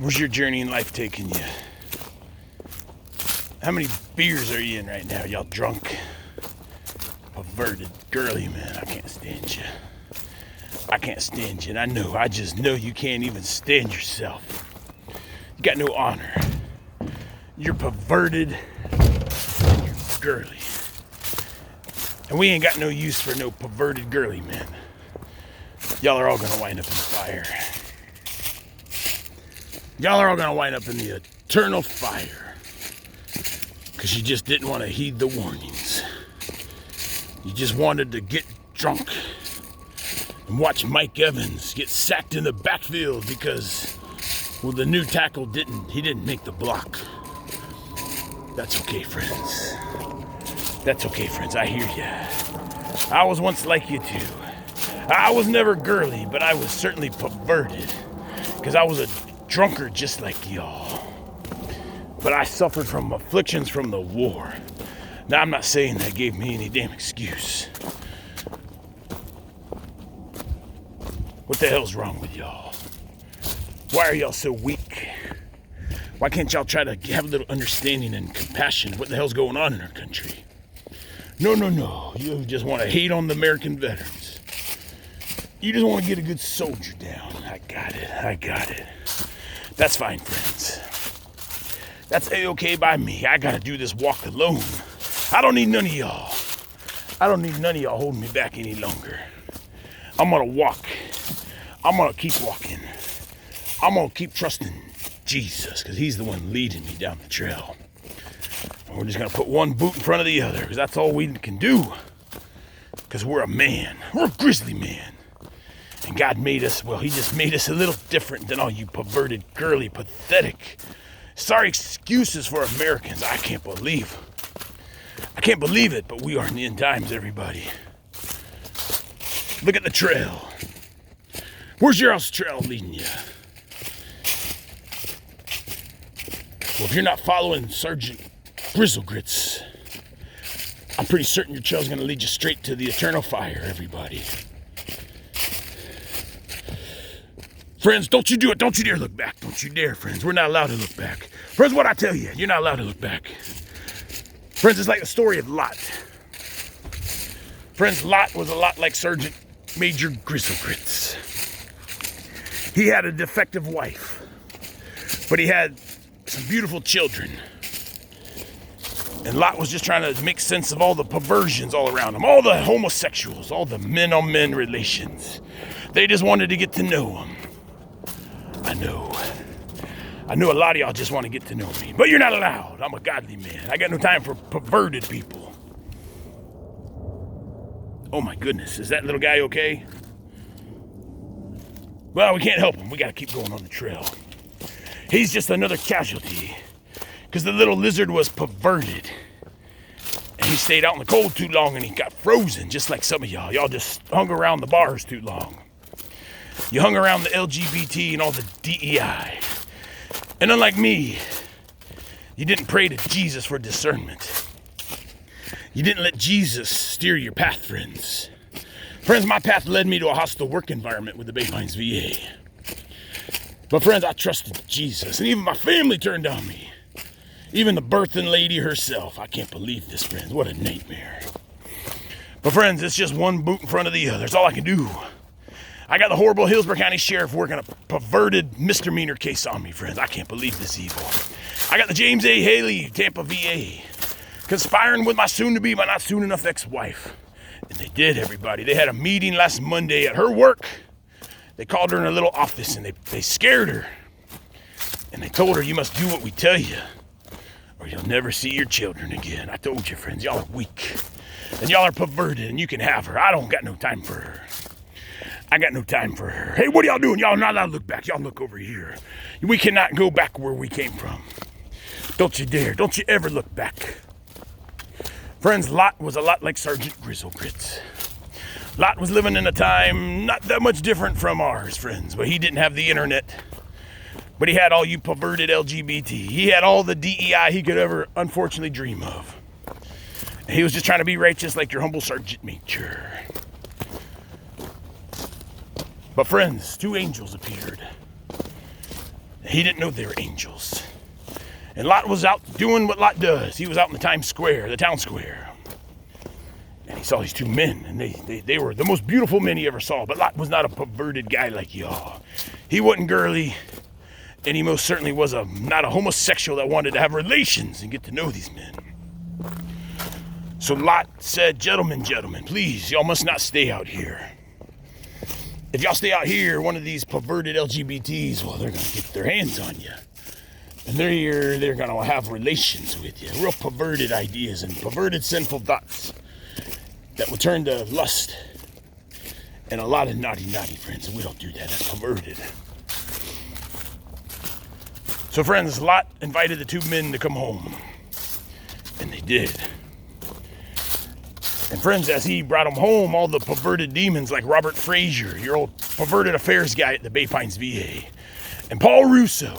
Where's your journey in life taking you? How many beers are you in right now? Y'all drunk? Perverted, girly man, I can't stand you. I can't stand you, and I just know you can't even stand yourself. You got no honor. You're perverted and you're girly. And we ain't got no use for no perverted girly men. Y'all are all gonna wind up in the fire. Y'all are all gonna wind up in the eternal fire. Because you just didn't want to heed the warnings. You just wanted to get drunk and watch Mike Evans get sacked in the backfield because, well, the new tackle didn't make the block. That's okay, friends. That's okay, friends. I hear ya. I was once like you too. I was never girly, but I was certainly perverted because I was a drunkard just like y'all. But I suffered from afflictions from the war. Now, I'm not saying that gave me any damn excuse. What the hell's wrong with y'all? Why are y'all so weak? Why can't y'all try to have a little understanding and compassion? What the hell's going on in our country? No. You just want to hate on the American veterans. You just want to get a good soldier down. I got it. That's fine, friends. That's A-okay by me. I gotta do this walk alone. I don't need none of y'all. I don't need none of y'all holding me back any longer. I'm gonna walk. I'm gonna keep walking. I'm gonna keep trusting Jesus, because he's the one leading me down the trail. And we're just gonna put one boot in front of the other, because that's all we can do. Because we're a man. We're a grizzly man. And God made us, well, he just made us a little different than all you perverted, girly, pathetic, sorry excuses for Americans. I can't believe it, but we are in the end times, everybody. Look at the trail. Where's your house trail leading you? Well, if you're not following Sergeant Grizzlegrits, I'm pretty certain your trail's gonna lead you straight to the eternal fire, everybody. Friends, don't you do it. Don't you dare look back. Don't you dare, friends. We're not allowed to look back. Friends, what I tell you, you're not allowed to look back. Friends, it's like the story of Lot. Friends, Lot was a lot like Sergeant Major Grizzlegrits. He had a defective wife, but he had some beautiful children. And Lot was just trying to make sense of all the perversions all around him, all the homosexuals, all the men-on-men relations. They just wanted to get to know him. I know a lot of y'all just want to get to know me, but you're not allowed. I'm a godly man. I got no time for perverted people. Oh my goodness, is that little guy okay? Well, we can't help him. We got to keep going on the trail. He's just another casualty because the little lizard was perverted. And he stayed out in the cold too long and he got frozen, just like some of y'all. Y'all just hung around the bars too long. You hung around the LGBT and all the DEI. And unlike me, you didn't pray to Jesus for discernment. You didn't let Jesus steer your path, friends. Friends, my path led me to a hostile work environment with the Bay Pines VA. But friends, I trusted Jesus, and even my family turned on me. Even the birthing lady herself. I can't believe this, friends. What a nightmare. But friends, it's just one boot in front of the other. That's all I can do. I got the horrible Hillsborough County Sheriff working a perverted misdemeanor case on me, friends. I can't believe this evil. I got the James A. Haley, Tampa VA, conspiring with my soon-to-be, but not soon enough ex-wife. And they did, everybody. They had a meeting last Monday at her work. They called her in a little office and they scared her. And they told her, you must do what we tell you, or you'll never see your children again. I told you, friends, y'all are weak. And y'all are perverted, and you can have her. I don't got no time for her. I got no time for her. Hey, what are y'all doing? Y'all not allowed to look back. Y'all look over here. We cannot go back where we came from. Don't you dare. Don't you ever look back. Friends, Lot was a lot like Sergeant Grizzlegrits. Lot was living in a time not that much different from ours, friends, but he didn't have the internet. But he had all you perverted LGBT. He had all the DEI he could ever unfortunately dream of. And he was just trying to be righteous like your humble Sergeant Major. But friends, two angels appeared. He didn't know they were angels. And Lot was out doing what Lot does. He was out in the town square. And he saw these two men, and they were the most beautiful men he ever saw. But Lot was not a perverted guy like y'all. He wasn't girly, and he most certainly was not a homosexual that wanted to have relations and get to know these men. So Lot said, gentlemen, please, y'all must not stay out here. If y'all stay out here, one of these perverted LGBTs, well, they're going to get their hands on you. And they're going to have relations with you. Real perverted ideas and perverted sinful thoughts that will turn to lust. And a lot of naughty friends. We don't do that. That's perverted. So friends, Lot invited the two men to come home. And they did. And friends, as he brought them home, all the perverted demons like Robert Frazier, your old perverted affairs guy at the Bay Pines VA, and Paul Russo,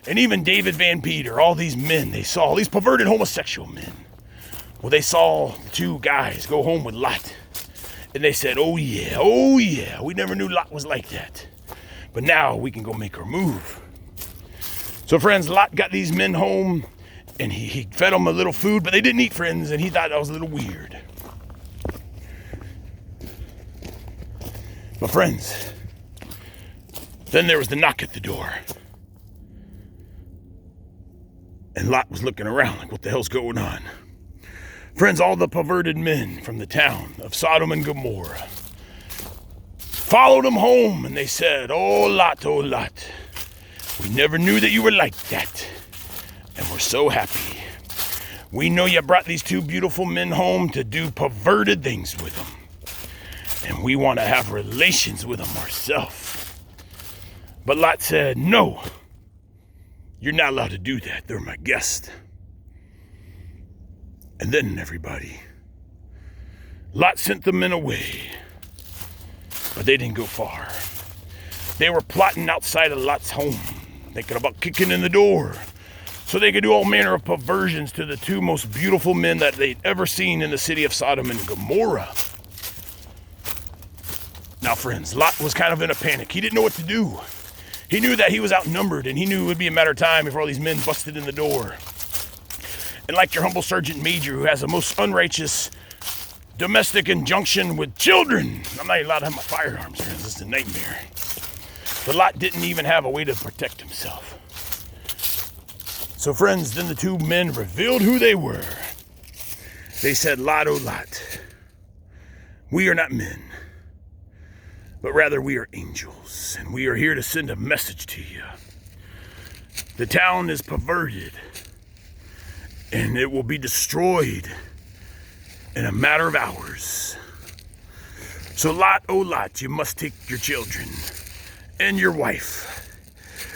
and even David Van Peter, all these men they saw, these perverted homosexual men. Well, they saw the two guys go home with Lot. And they said, oh yeah, we never knew Lot was like that. But now we can go make our move. So friends, Lot got these men home, and he fed them a little food, but they didn't eat, friends, and he thought that was a little weird. But friends, then there was the knock at the door. And Lot was looking around like, what the hell's going on? Friends, all the perverted men from the town of Sodom and Gomorrah followed him home, and they said, oh Lot, we never knew that you were like that. And we're so happy. We know you brought these two beautiful men home to do perverted things with them. And we want to have relations with them ourselves. But Lot said, no, you're not allowed to do that. They're my guest. And then everybody, Lot sent the men away. But they didn't go far. They were plotting outside of Lot's home, thinking about kicking in the door so they could do all manner of perversions to the two most beautiful men that they'd ever seen in the city of Sodom and Gomorrah. Now, friends, Lot was kind of in a panic. He didn't know what to do. He knew that he was outnumbered, and he knew it would be a matter of time before all these men busted in the door. And like your humble sergeant major who has a most unrighteous domestic injunction with children, I'm not even allowed to have my firearms, friends. This is a nightmare. But Lot didn't even have a way to protect himself. So, friends, then the two men revealed who they were. They said, Lot, oh Lot, we are not men, but rather we are angels, and we are here to send a message to you. The town is perverted, and it will be destroyed in a matter of hours. So Lot, oh Lot, you must take your children and your wife,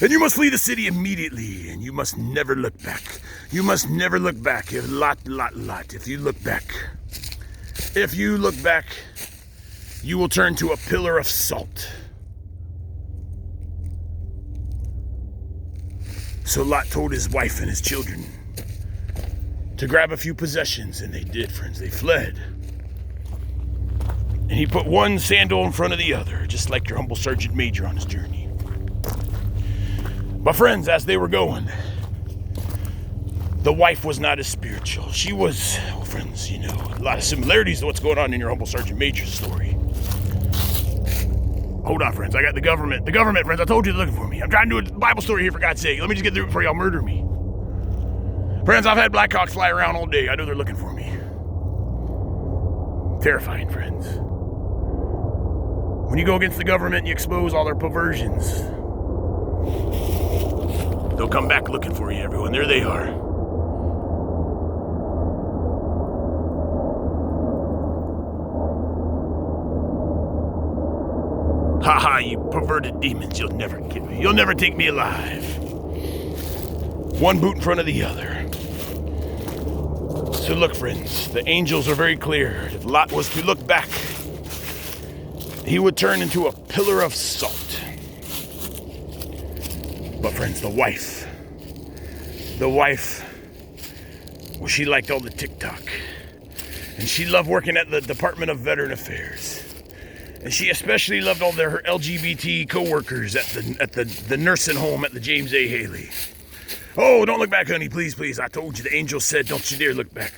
and you must flee the city immediately, and you must never look back. You must never look back. If Lot, if you look back, you will turn to a pillar of salt. So Lot told his wife and his children to grab a few possessions, and they did, friends. They fled. And he put one sandal in front of the other, just like your humble sergeant major on his journey. But friends, as they were going, the wife was not as spiritual. She was, well, friends, you know, a lot of similarities to what's going on in your humble sergeant major's story. Hold on, friends. I got the government. The government, friends. I told you they're looking for me. I'm trying to do a Bible story here, for God's sake. Let me just get through it before y'all murder me. Friends, I've had Blackhawks fly around all day. I know they're looking for me. Terrifying, friends. When you go against the government and you expose all their perversions, they'll come back looking for you, everyone. There they are. Ha ha, you perverted demons. You'll never get me. You'll never take me alive. One boot in front of the other. So look, friends, the angels are very clear. If Lot was to look back, he would turn into a pillar of salt. But friends, the wife, well, she liked all the TikTok. And she loved working at the Department of Veteran Affairs. And she especially loved all her LGBT co-workers at the nursing home at the James A. Haley. Oh, don't look back, honey, please, please. I told you, the angel said, don't you dare look back.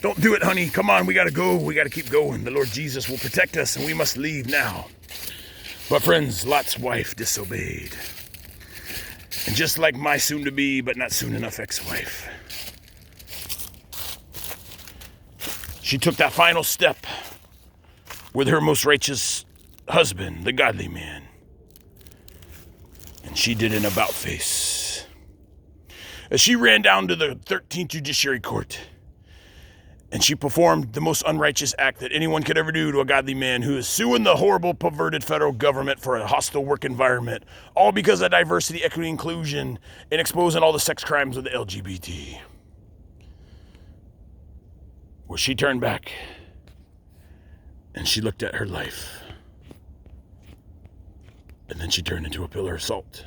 Don't do it, honey. Come on, we gotta go. We gotta keep going. The Lord Jesus will protect us, and we must leave now. But friends, Lot's wife disobeyed. And just like my soon-to-be, but not soon enough ex-wife, she took that final step with her most righteous husband, the godly man. And she did an about-face. As she ran down to the 13th Judiciary Court, and she performed the most unrighteous act that anyone could ever do to a godly man who is suing the horrible, perverted federal government for a hostile work environment, all because of diversity, equity, inclusion, and exposing all the sex crimes of the LGBT. Well, she turned back, and she looked at her life, and then she turned into a pillar of salt.